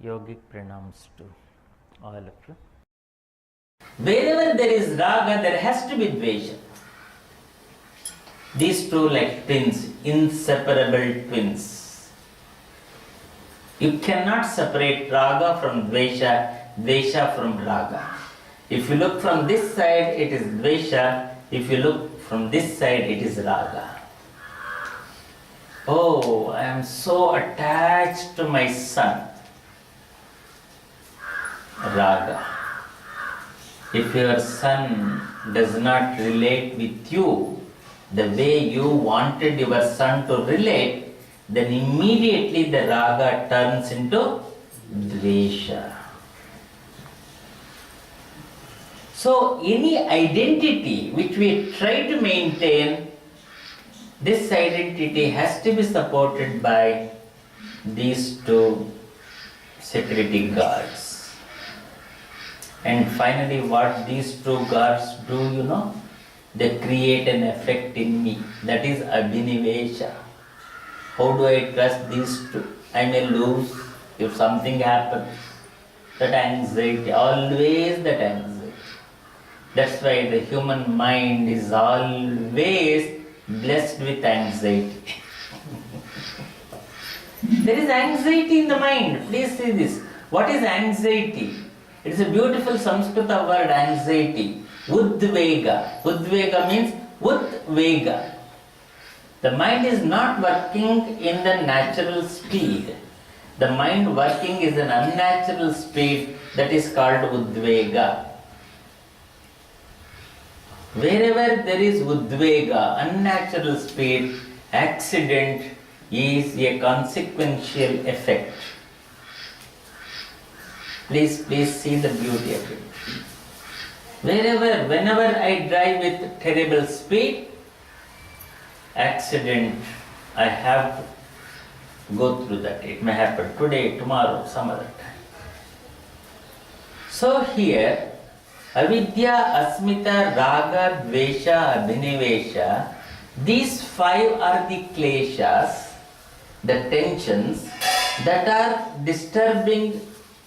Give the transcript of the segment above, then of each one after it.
Yogic pranams to all of you. Wherever there is raga, there has to be dvesha. These two like twins, inseparable twins. You cannot separate raga from dvesha, dvesha from raga. If you look from this side, it is dvesha. If you look from this side, it is raga. Oh, I am so attached to my son. Raga. If your son does not relate with you the way you wanted your son to relate, then immediately the raga turns into dvesha. So any identity which we try to maintain, this identity has to be supported by these two security guards. And finally, what these two guards do, they create an effect in me. That is abhinivesha. How do I trust these two? I may lose if something happens. That anxiety, always that anxiety. That's why the human mind is always blessed with anxiety. There is anxiety in the mind. Please see this. What is anxiety? It is a beautiful Sanskrita word, anxiety. Udvega. Udvega means udvega. The mind is not working in the natural speed. The mind working is an unnatural speed that is called udvega. Wherever there is udvega, unnatural speed, accident is a consequential effect. Please see the beauty of it. Whenever I drive with terrible speed, accident, I have to go through that. It may happen today, tomorrow, some other time. So here, avidya, asmita, raga, dvesha, abhinivesha, these five are the kleshas, the tensions that are disturbing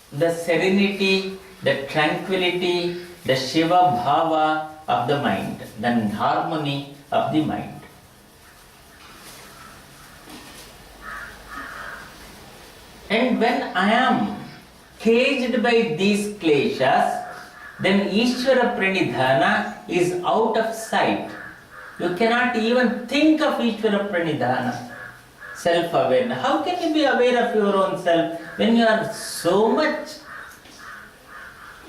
the serenity, the tranquility, the Shiva bhava of the mind, the harmony of the mind. And when I am caged by these kleshas, then Ishvara Pranidhana is out of sight. You cannot even think of Ishvara Pranidhana. Self-awareness. How can you be aware of your own self when you are so much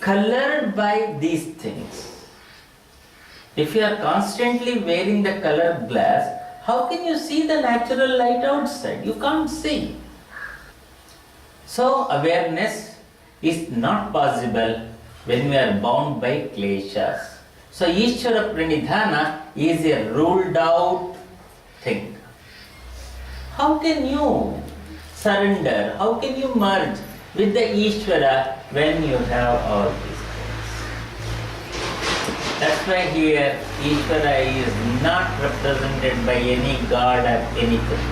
colored by these things? If you are constantly wearing the colored glass, how can you see the natural light outside? You can't see. So awareness is not possible when we are bound by kleshas. So Ishvara Pranidhana is a ruled out thing. How can you surrender? How can you merge with the Ishvara when you have all these things? That's why here Ishvara is not represented by any god or anything.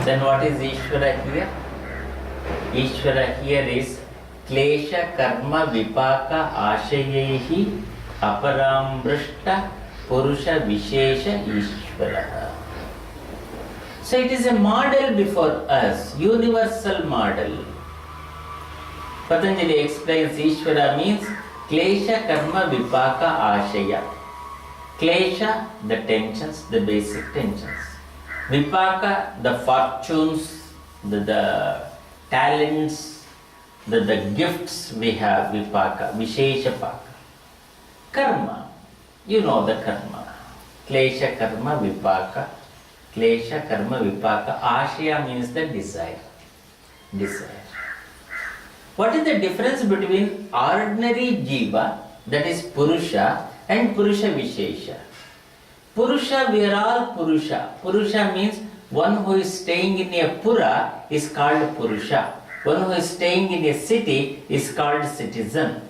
Then what is Ishvara here? Ishvara here is Klesha Karma Vipaka Ashayehi Aparambrishta Purusha Vishesha Ishvara. So it is a model before us, universal model. Patanjali explains Ishvara means Klesha Karma Vipaka Ashaya. Klesha, the tensions, the basic tensions. Vipaka, the fortunes, the talents, the gifts we have, Vipaka, Vishesha Paka. Karma, you know the karma. Klesha Karma Vipaka. Klesha Karma Vipaka. Ashaya means the desire. Desire. What is the difference between ordinary jiva, that is Purusha, and Purusha Vishesha? Purusha, we are all Purusha. Purusha means one who is staying in a Pura is called Purusha. One who is staying in a city is called citizen.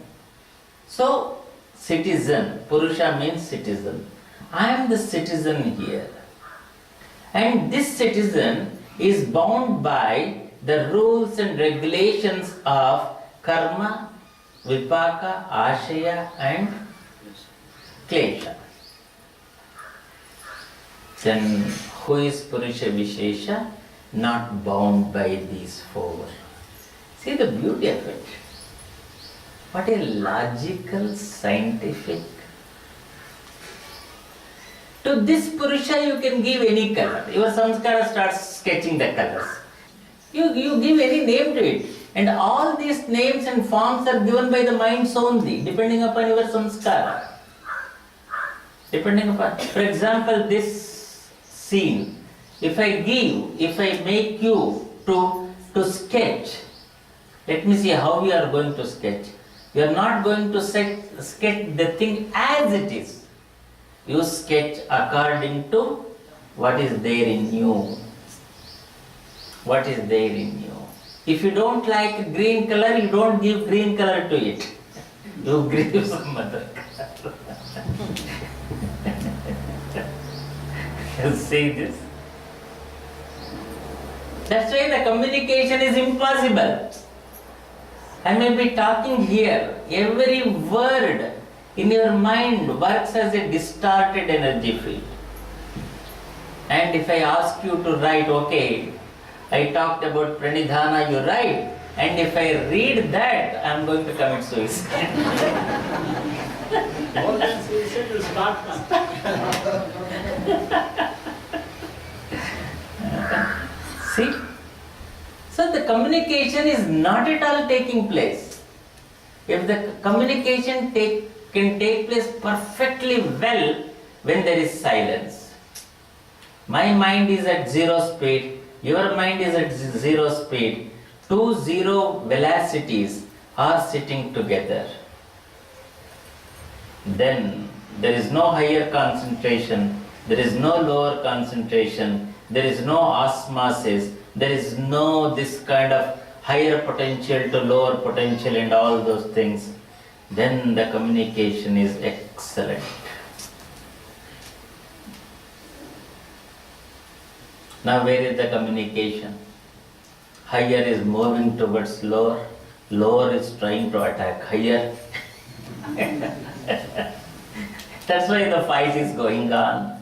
So, citizen, Purusha means citizen. I am the citizen here. And this citizen is bound by the rules and regulations of karma, vipaka, ashaya and klesha. Then who is Purusha Vishesha? Not bound by these four. See the beauty of it. What a logical, scientific. To this Purusha you can give any color. Your samskara starts sketching the colors. You give any name to it. And all these names and forms are given by the minds only, depending upon your samskara. Depending upon, for example, this scene, if I make you to sketch, let me see how we are going to sketch. You are not going to sketch the thing as it is. You sketch according to what is there in you. What is there in you. If you don't like green color, you don't give green color to it. You give some other color. You see this? That's why the communication is impossible. I may be talking here, every word in your mind works as a distorted energy field. And if I ask you to write, okay, I talked about Pranidhana, you write, and if I read that, I am going to commit suicide. More than suicide, you start. See? So the communication is not at all taking place. If the communication can take place perfectly well when there is silence. My mind is at 0 speed, your mind is at 0 speed. 2 zero velocities are sitting together. Then there is no higher concentration, there is no lower concentration, there is no osmosis, there is no this kind of higher potential to lower potential and all those things. Then the communication is excellent. Now where is the communication? Higher is moving towards lower, lower is trying to attack higher. That's why the fight is going on.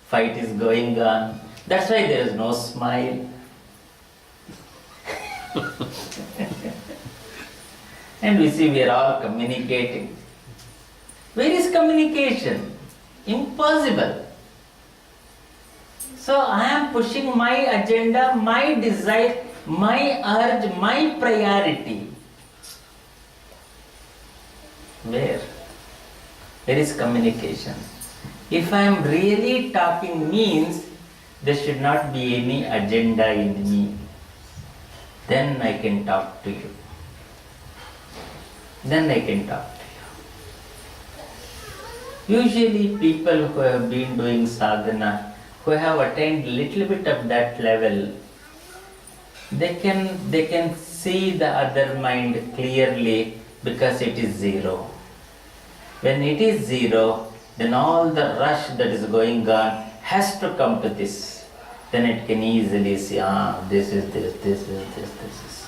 Fight is going on. That's why there is no smile. And we see we are all communicating. Where is communication? Impossible. So I am pushing my agenda, my desire, my urge, my priority. Where? Where is communication? If I am really talking means there should not be any agenda in me. Then I can talk to you. Then I can talk to you. Usually people who have been doing sadhana, who have attained little bit of that level, they can see the other mind clearly because it is zero. When it is zero, then all the rush that is going on has to come to this. Then it can easily see, this is this, this is this, this is.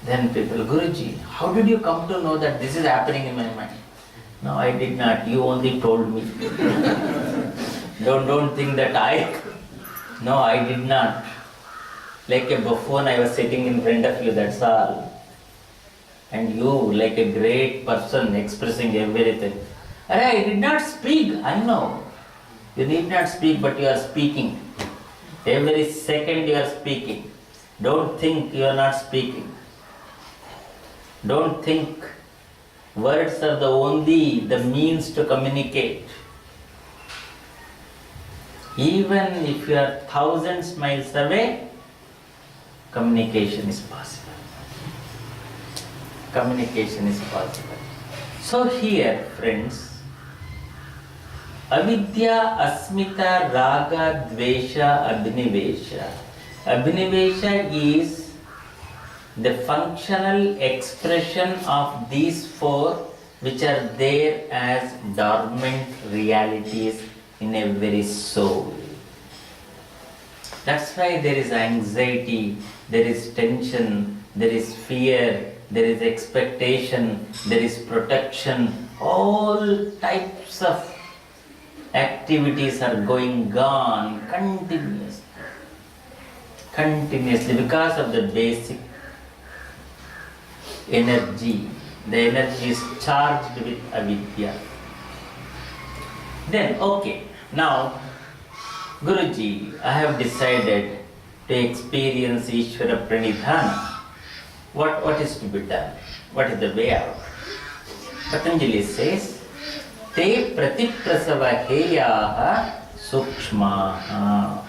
Then people, Guruji, how did you come to know that this is happening in my mind? No, I did not. You only told me. Don't think that I. No, I did not. Like a buffoon, I was sitting in front of you, that's all. And you, like a great person, expressing everything. I did not speak, I know. You need not speak, but you are speaking. Every second you are speaking. Don't think you are not speaking. Don't think words are the means to communicate. Even if you are thousands miles away, communication is possible. Communication is possible. So here, friends, avidya, asmita, raga, dvesha, abhinivesha. Abhinivesha is the functional expression of these four which are there as dormant realities in every soul. That's why there is anxiety, there is tension, there is fear, there is expectation, there is protection, all types of activities are going on continuously because of the basic energy. The energy is charged with avidya. Then, okay, now Guruji, I have decided to experience Ishvara Pranidhana. What is to be done? What is the way out? Patanjali says, Te pratiprasava heyaha sukshmaha.